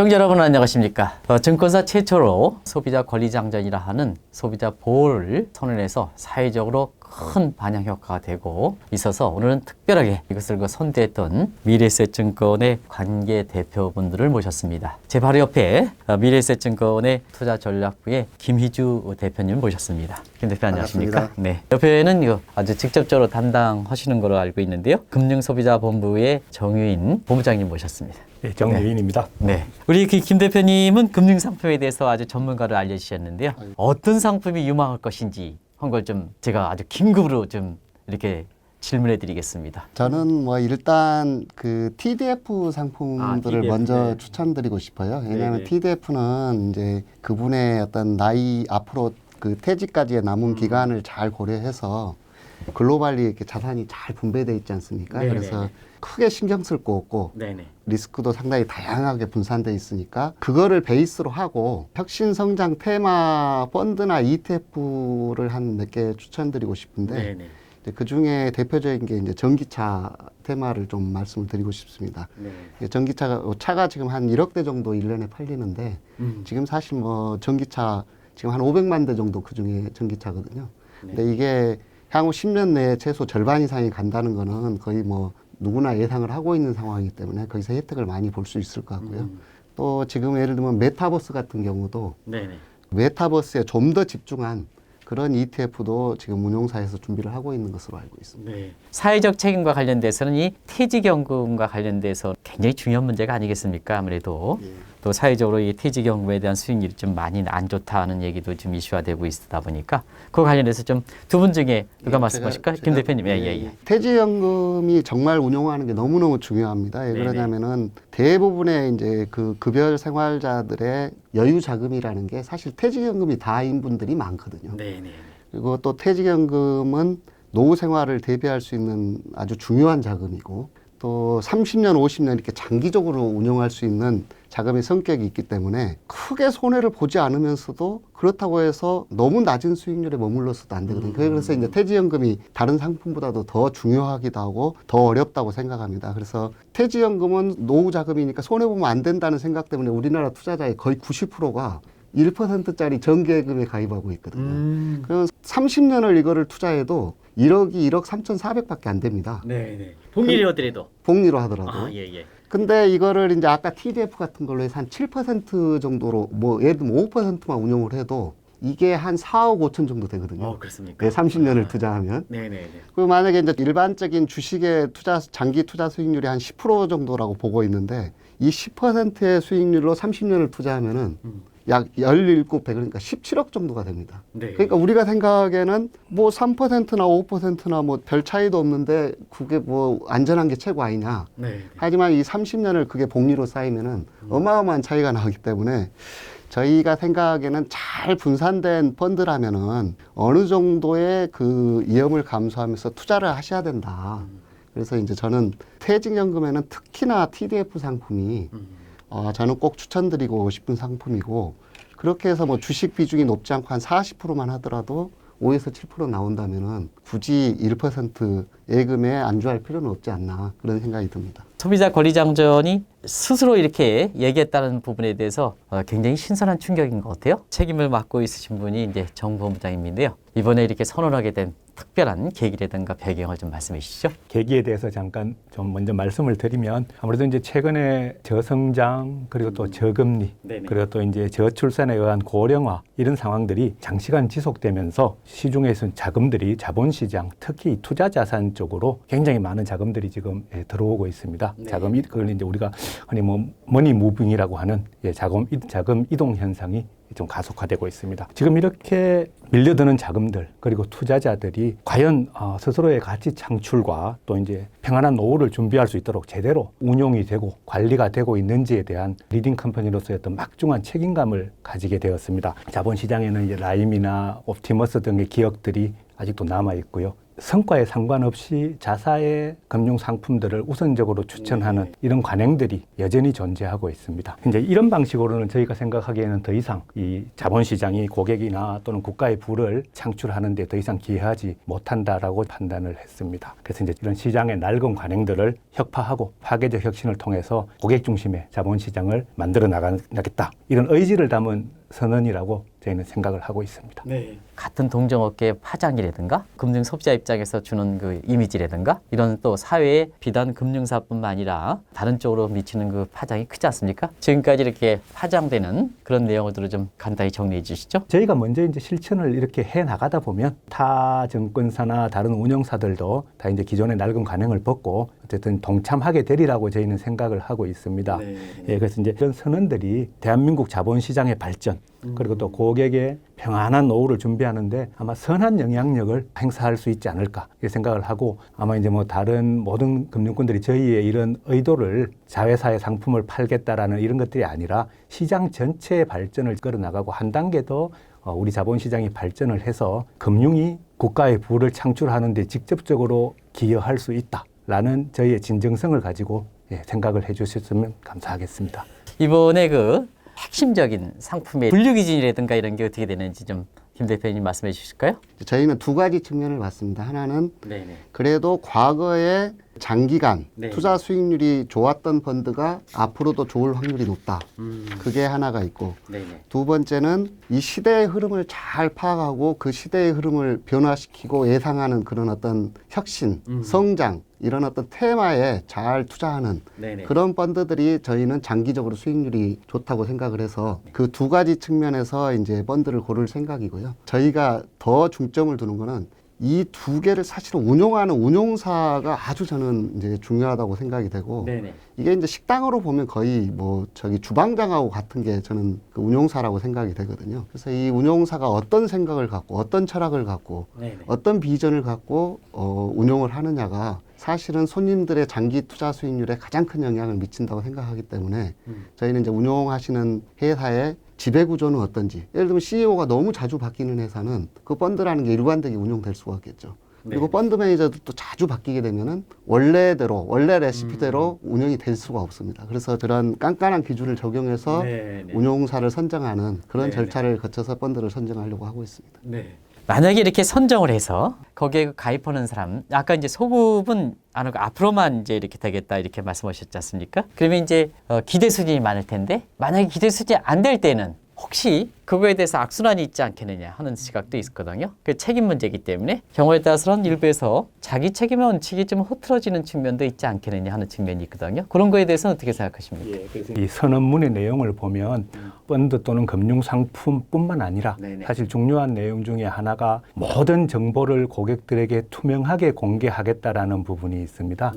시청자 여러분 안녕하십니까. 증권사 최초로 소비자 권리장전이라 하는 소비자 보호를 선언해서 사회적으로 큰 반영 효과가 되고 있어서 오늘은 특별하게 이것을 선도했던 미래에셋증권의 관계 대표분들을 모셨습니다. 제 바로 옆에 미래에셋증권의 투자전략부의 김희주 대표님 모셨습니다. 김 대표 안녕하십니까? 반갑습니다. 네. 옆에는 아주 직접적으로 담당하시는 걸로 알고 있는데요. 금융소비자본부의 정유인 본부장님 모셨습니다. 네, 정유인입니다. 네. 우리 김 대표님은 금융상품에 대해서 아주 전문가로 알려주셨는데요. 어떤 상품이 유망할 것인지 한 걸 좀 제가 아주 긴급으로 좀 이렇게 질문해 드리겠습니다. 저는 일단 그 TDF 상품들을 TDF, 먼저 네. 추천드리고 싶어요. 왜냐하면 네. TDF는 이제 그분의 어떤 나이 앞으로 그 퇴직까지의 남은 기간을 잘 고려해서 글로벌리 이렇게 자산이 잘 분배되어 있지 않습니까? 네, 그래서 네. 크게 신경 쓸 거 없고 네네. 리스크도 상당히 다양하게 분산되어 있으니까 그거를 베이스로 하고 혁신 성장 테마 펀드나 ETF를 한 몇 개 추천드리고 싶은데 네네. 그 중에 대표적인 게 이제 전기차 테마를 좀 말씀을 드리고 싶습니다. 네. 차가 지금 한 1억 대 정도 1년에 팔리는데 지금 사실 전기차 지금 한 500만 대 정도 그 중에 전기차거든요. 네. 근데 이게 향후 10년 내에 최소 절반 이상이 간다는 거는 거의 누구나 예상을 하고 있는 상황이기 때문에 거기서 혜택을 많이 볼 수 있을 것 같고요. 또 지금 예를 들면 메타버스 같은 경우도 네네. 메타버스에 좀 더 집중한 그런 ETF도 지금 운용사에서 준비를 하고 있는 것으로 알고 있습니다. 네. 사회적 책임과 관련돼서는 이 퇴직연금과 관련돼서 굉장히 중요한 문제가 아니겠습니까? 아무래도 또 사회적으로 이 퇴직연금에 대한 수익률이 좀 많이 안 좋다는 얘기도 좀 이슈화되고 있다 보니까 그 관련해서 좀 두 분 중에 누가 말씀하실까? 김 대표님. 예. 퇴직연금이 정말 운용하는 게 너무너무 중요합니다. 왜 네네. 그러냐면은 대부분의 이제 그 급여 생활자들의 여유 자금이라는 게 사실 퇴직연금이 다인 분들이 많거든요. 네네. 그리고 또 퇴직연금은 노후 생활을 대비할 수 있는 아주 중요한 자금이고 또 30년, 50년 이렇게 장기적으로 운용할 수 있는 자금의 성격이 있기 때문에 크게 손해를 보지 않으면서도 그렇다고 해서 너무 낮은 수익률에 머물러서도 안 되거든요. 그래서 이제 퇴직연금이 다른 상품보다도 더 중요하기도 하고 더 어렵다고 생각합니다. 그래서 퇴직연금은 노후 자금이니까 손해보면 안 된다는 생각 때문에 우리나라 투자자의 거의 90%가 1%짜리 정기예금에 가입하고 있거든요. 그럼 30년을 이거를 투자해도 1억 3,400밖에 안 됩니다. 네네. 복리하더라도. 복리로 하더라도. 예. 근데 이거를 이제 아까 TDF 같은 걸로 해서 한 7% 정도로 예를 들면 5%만 운용을 해도 이게 한 4억 5천 정도 되거든요. 그렇습니까? 네, 30년을 투자하면. 네네네. 그리고 만약에 이제 일반적인 주식의 장기 투자 수익률이 한 10% 정도라고 보고 있는데 이 10%의 수익률로 30년을 투자하면은 약 17배, 그러니까 17억 정도가 됩니다. 네. 그러니까 우리가 생각하기에는 3%나 5%나 별 차이도 없는데 그게 안전한 게 최고 아니냐. 네. 하지만 이 30년을 그게 복리로 쌓이면은 어마어마한 차이가 나기 때문에 저희가 생각하기에는 잘 분산된 펀드라면은 어느 정도의 그 위험을 감수하면서 투자를 하셔야 된다. 그래서 이제 저는 퇴직연금에는 특히나 TDF 상품이 저는 꼭 추천드리고 싶은 상품이고 그렇게 해서 주식 비중이 높지 않고 한 40%만 하더라도 5에서 7% 나온다면은 굳이 1% 예금에 안주할 필요는 없지 않나 그런 생각이 듭니다. 소비자 권리장전이 스스로 이렇게 얘기했다는 부분에 대해서 굉장히 신선한 충격인 것 같아요. 책임을 맡고 있으신 분이 이제 정 본부장님인데요. 이번에 이렇게 선언하게 된 특별한 계기라든가 배경을 좀 말씀해 주시죠. 계기에 대해서 잠깐 좀 먼저 말씀을 드리면 아무래도 이제 최근에 저성장 그리고 또 저금리 네네. 그리고 또 이제 저출산에 의한 고령화 이런 상황들이 장시간 지속되면서 시중에서 자금들이 자본시장 특히 투자 자산 쪽으로 굉장히 많은 자금들이 지금 들어오고 있습니다. 네. 자금이 그걸 이제 우리가 흔히 머니 무빙이라고 하는 자금 이동 현상이 좀 가속화되고 있습니다. 지금 이렇게 밀려드는 자금들 그리고 투자자들이 과연 스스로의 가치 창출과 또 이제 평안한 노후를 준비할 수 있도록 제대로 운용이 되고 관리가 되고 있는지에 대한 리딩 컴퍼니로서의 어떤 막중한 책임감을 가지게 되었습니다. 자본시장에는 이제 라임이나 옵티머스 등의 기업들이 아직도 남아 있고요. 성과에 상관없이 자사의 금융 상품들을 우선적으로 추천하는 이런 관행들이 여전히 존재하고 있습니다. 이제 이런 방식으로는 저희가 생각하기에는 더 이상 이 자본시장이 고객이나 또는 국가의 부를 창출하는 데 더 이상 기여하지 못한다라고 판단을 했습니다. 그래서 이제 이런 시장의 낡은 관행들을 혁파하고 파괴적 혁신을 통해서 고객 중심의 자본시장을 만들어 나가겠다. 이런 의지를 담은 선언이라고 저희는 생각을 하고 있습니다. 같은 동종업계의 파장이라든가 금융 소비자 입장에서 주는 그 이미지라든가 이런 또 사회에 비단 금융사뿐만 아니라 다른 쪽으로 미치는 그 파장이 크지 않습니까? 지금까지 이렇게 파장되는 그런 내용들을 좀 간단히 정리해 주시죠. 저희가 먼저 이제 실천을 이렇게 해 나가다 보면 타 증권사나 다른 운영사들도 다 이제 기존의 낡은 관행을 벗고 어쨌든 동참하게 되리라고 저희는 생각을 하고 있습니다. 예, 그래서 이제 이런 선언들이 대한민국 자본시장의 발전 그리고 또 고객의 평안한 노후를 준비하는데 아마 선한 영향력을 행사할 수 있지 않을까 이렇게 생각을 하고 아마 이제 뭐 다른 모든 금융권들이 저희의 이런 의도를 자회사의 상품을 팔겠다라는 이런 것들이 아니라 시장 전체의 발전을 끌어나가고 한 단계 더 우리 자본시장이 발전을 해서 금융이 국가의 부를 창출하는 데 직접적으로 기여할 수 있다라는 저희의 진정성을 가지고 생각을 해 주셨으면 감사하겠습니다. 이번에 그 핵심적인 상품의 분류기준이라든가 이런 게 어떻게 되는지 좀 김 대표님 말씀해 주실까요? 저희는 두 가지 측면을 봤습니다. 하나는 네네. 그래도 과거에 장기간 네. 투자 수익률이 좋았던 펀드가 앞으로도 좋을 확률이 높다. 그게 하나가 있고 네네. 두 번째는 이 시대의 흐름을 잘 파악하고 그 시대의 흐름을 변화시키고 예상하는 그런 어떤 혁신, 성장 이런 어떤 테마에 잘 투자하는 네네. 그런 펀드들이 저희는 장기적으로 수익률이 좋다고 생각을 해서 그 두 가지 측면에서 이제 펀드를 고를 생각이고요. 저희가 더 중점을 두는 거는 이 두 개를 사실은 운용하는 운용사가 아주 저는 이제 중요하다고 생각이 되고 네네. 이게 이제 식당으로 보면 거의 뭐 저기 주방장하고 같은 게 저는 그 운용사라고 생각이 되거든요. 그래서 이 운용사가 어떤 생각을 갖고 어떤 철학을 갖고 네네. 어떤 비전을 갖고 운용을 하느냐가 사실은 손님들의 장기 투자 수익률에 가장 큰 영향을 미친다고 생각하기 때문에 저희는 이제 운용하시는 회사의 지배 구조는 어떤지 예를 들면 CEO가 너무 자주 바뀌는 회사는 그 펀드라는 게 일관되게 운용될 수가 없겠죠. 그리고 펀드 매니저들도 자주 바뀌게 되면은 원래 레시피대로 운영이 될 수가 없습니다. 그래서 그런 깐깐한 기준을 적용해서 운용사를 선정하는 그런 절차를 거쳐서 펀드를 선정하려고 하고 있습니다. 만약에 이렇게 선정을 해서 거기에 가입하는 사람, 아까 이제 소급은 안 하고 앞으로만 이제 이렇게 되겠다 이렇게 말씀하셨지 않습니까? 그러면 이제 기대 수준이 많을 텐데 만약에 기대 수준이 안 될 때는 혹시 그거에 대해서 악순환이 있지 않겠느냐 하는 시각도 있거든요. 그 책임 문제이기 때문에 경우에 따라서는 일부에서 자기 책임의 원칙이 좀 흐트러지는 측면도 있지 않겠느냐 하는 측면이 있거든요. 그런 거에 대해서는 어떻게 생각하십니까? 이 선언문의 내용을 보면 펀드 또는 금융상품뿐만 아니라 사실 중요한 내용 중에 하나가 모든 정보를 고객들에게 투명하게 공개하겠다라는 부분이 있습니다.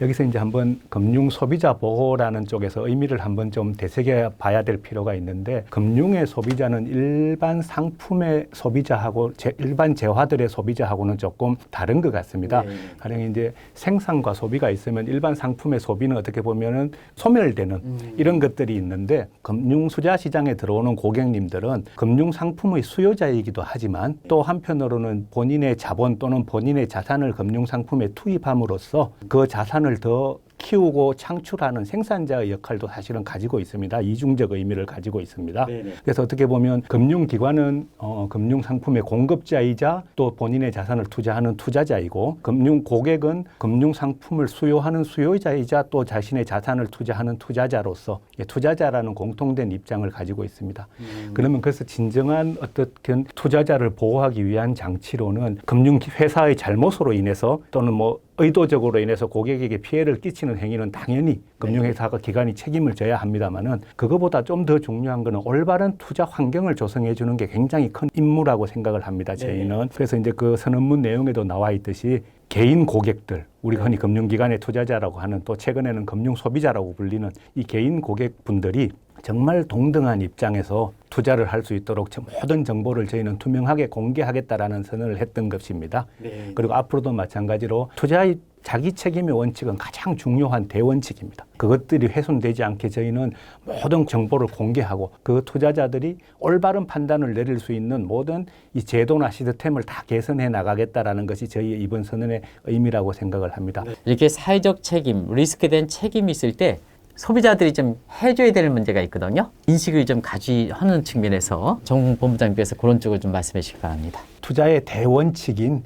여기서 이제 한번 금융소비자 보호라는 쪽에서 의미를 한번 좀 되새겨 봐야 될 필요가 있는데 금융의 소비자는 일반 상품의 소비자하고 일반 재화들의 소비자하고는 조금 다른 것 같습니다. 가령 이제 생산과 소비가 있으면 일반 상품의 소비는 어떻게 보면은 소멸되는 이런 것들이 있는데 금융투자 시장에 들어오는 고객님들은 금융 상품의 수요자이기도 하지만 또 한편으로는 본인의 자본 또는 본인의 자산을 금융 상품에 투입함으로써 그 자산을 더 키우고 창출하는 생산자의 역할도 사실은 가지고 있습니다. 이중적 의미를 가지고 있습니다. 그래서 어떻게 보면 금융기관은 금융상품의 공급자이자 또 본인의 자산을 투자하는 투자자이고 금융고객은 금융상품을 수요하는 수요자이자 또 자신의 자산을 투자하는 투자자로서 투자자라는 공통된 입장을 가지고 있습니다. 그러면 그래서 진정한 어떤 투자자를 보호하기 위한 장치로는 금융회사의 잘못으로 인해서 또는 뭐 의도적으로 인해서 고객에게 피해를 끼치는 행위는 당연히 금융회사가 기관이 책임을 져야 합니다만은 그거보다 좀 더 중요한 거는 올바른 투자 환경을 조성해 주는 게 굉장히 큰 임무라고 생각을 합니다. 저희는. 그래서 이제 그 선언문 내용에도 나와 있듯이 개인 고객들, 우리가 흔히 금융기관의 투자자라고 하는 또 최근에는 금융소비자라고 불리는 이 개인 고객분들이 정말 동등한 입장에서 투자를 할 수 있도록 모든 정보를 저희는 투명하게 공개하겠다라는 선언을 했던 것입니다. 그리고 앞으로도 마찬가지로 투자의 자기 책임의 원칙은 가장 중요한 대원칙입니다. 그것들이 훼손되지 않게 저희는 모든 정보를 공개하고 그 투자자들이 올바른 판단을 내릴 수 있는 모든 이 제도나 시스템을 다 개선해 나가겠다라는 것이 저희의 이번 선언의 의미라고 생각을 합니다. 이렇게 사회적 책임, 리스크된 책임이 있을 때 소비자들이 좀 해줘야 될 문제가 있거든요. 인식을 좀 가지하는 측면에서 정 본부장님께서 그런 쪽을 좀 말씀해 주시기 바랍니다. 투자의 대원칙인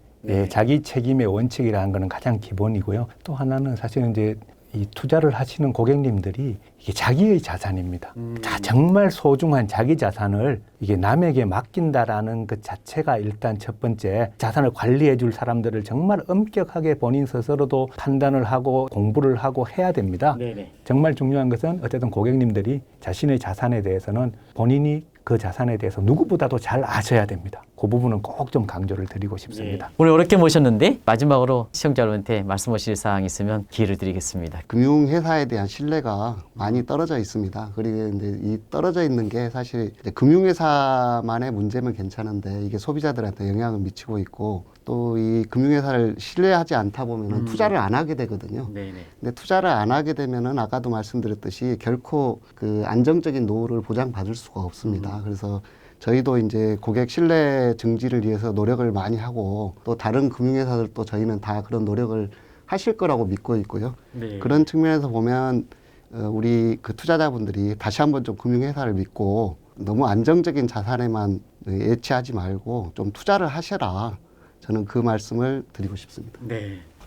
자기 책임의 원칙이라는 것은 가장 기본이고요. 또 하나는 사실은 이제 이 투자를 하시는 고객님들이 이게 자기의 자산입니다. 정말 소중한 자기 자산을 이게 남에게 맡긴다라는 것 자체가 일단 첫 번째, 자산을 관리해 줄 사람들을 정말 엄격하게 본인 스스로도 판단을 하고 공부를 하고 해야 됩니다. 정말 중요한 것은 어쨌든 고객님들이 자신의 자산에 대해서는 본인이 그 자산에 대해서 누구보다도 잘 아셔야 됩니다. 그 부분은 꼭 좀 강조를 드리고 싶습니다. 오늘 어렵게 모셨는데 마지막으로 시청자 여러분한테 말씀하실 사항 있으면 기회를 드리겠습니다. 금융회사에 대한 신뢰가 많이 떨어져 있습니다. 그리고 이제 이 떨어져 있는 게 사실 이제 금융회사만의 문제면 괜찮은데 이게 소비자들한테 영향을 미치고 있고 또 이 금융회사를 신뢰하지 않다 보면은 투자를 안 하게 되거든요. 근데 투자를 안 하게 되면은 아까도 말씀드렸듯이 결코 그 안정적인 노후를 보장받을 수가 없습니다. 그래서 저희도 이제 고객 신뢰 증지를 위해서 노력을 많이 하고 또 다른 금융회사들도 저희는 다 그런 노력을 하실 거라고 믿고 있고요. 그런 측면에서 보면 우리 그 투자자분들이 다시 한번 좀 금융회사를 믿고 너무 안정적인 자산에만 예치하지 말고 좀 투자를 하셔라. 저는 그 말씀을 드리고 싶습니다.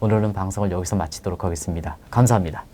오늘은 방송을 여기서 마치도록 하겠습니다. 감사합니다.